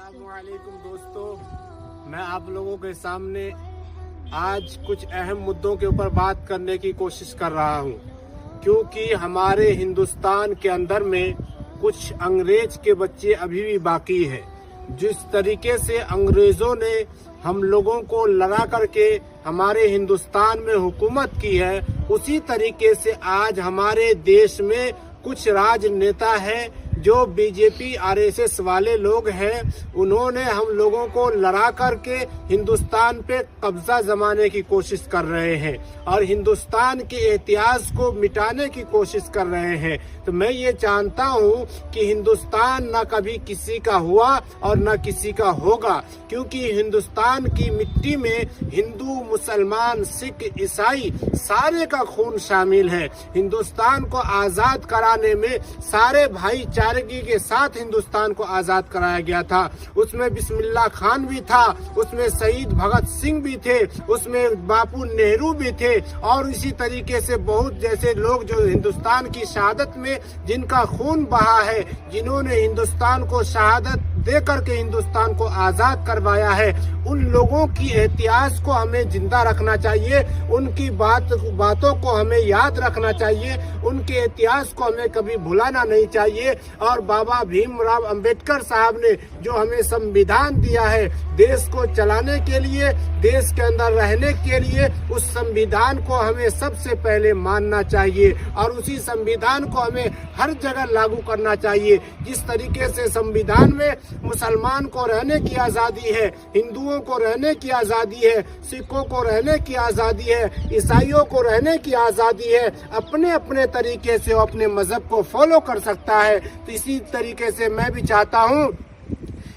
अस्सलाम वालेकुम दोस्तों, मैं आप लोगों के सामने आज कुछ अहम मुद्दों के ऊपर बात करने की कोशिश कर रहा हूं, क्योंकि हमारे हिंदुस्तान के अंदर में कुछ अंग्रेज के बच्चे अभी भी बाकी हैं। जिस तरीके से अंग्रेजों ने हम लोगों को लड़ा करके हमारे हिंदुस्तान में हुकूमत की है, उसी तरीके से आज हमारे देश में कुछ राजनेता हैं जो बीजेपी आरएसएस वाले लोग हैं। उन्होंने हम लोगों को लड़ा करके हिंदुस्तान पे कब्जा जमाने की कोशिश कर रहे हैं और हिंदुस्तान के इतिहास को मिटाने की कोशिश कर रहे हैं। तो मैं ये जानता हूँ कि हिंदुस्तान न कभी किसी का हुआ और न किसी का होगा, क्योंकि हिंदुस्तान की मिट्टी में हिंदू, मुसलमान, सिख, ईसाई सारे का खून शामिल है। हिंदुस्तान को आजाद कराने में सारे भाईचारे के साथ हिंदुस्तान को आजाद कराया गया था। उसमें बिस्मिल्लाह खान भी था, उसमें शहीद भगत सिंह भी थे, उसमें बापू नेहरू भी थे और इसी तरीके से बहुत जैसे लोग जो हिंदुस्तान की शहादत में जिनका खून बहा है, जिन्होंने हिंदुस्तान को शहादत दे करके हिंदुस्तान को आजाद करवाया है, उन लोगों की इतिहास को हमें जिंदा रखना चाहिए, उनकी बातों को हमें याद रखना चाहिए, उनके इतिहास को हमें कभी भुलाना नहीं चाहिए। और बाबा भीमराव अंबेडकर साहब ने जो हमें संविधान दिया है देश को चलाने के लिए, देश के अंदर रहने के लिए, उस संविधान को हमें सबसे पहले मानना चाहिए और उसी संविधान को हमें हर जगह लागू करना चाहिए। जिस तरीके से संविधान में मुसलमान को रहने की आज़ादी है, हिंदुओं को रहने की आज़ादी है, सिखों को रहने की आज़ादी है, ईसाइयों को रहने की आज़ादी है, अपने अपने तरीके से वो अपने मजहब को फॉलो कर सकता है। तो इसी तरीके से मैं भी चाहता हूँ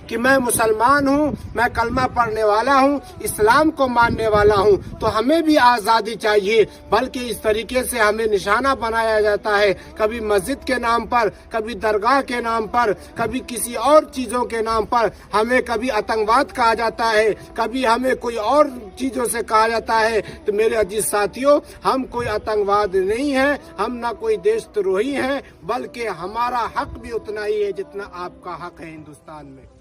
कि मैं मुसलमान हूँ, मैं कलमा पढ़ने वाला हूँ, इस्लाम को मानने वाला हूँ, तो हमें भी आज़ादी चाहिए। बल्कि इस तरीके से हमें निशाना बनाया जाता है, कभी मस्जिद के नाम पर, कभी दरगाह के नाम पर, कभी किसी और चीज़ों के नाम पर हमें कभी आतंकवाद कहा जाता है, कभी हमें कोई और चीज़ों से कहा जाता है। तो मेरे अजीज साथियों, हम कोई आतंकवाद नहीं है, हम ना कोई देशद्रोही हैं, बल्कि हमारा हक भी उतना ही है जितना आपका हक है हिंदुस्तान में।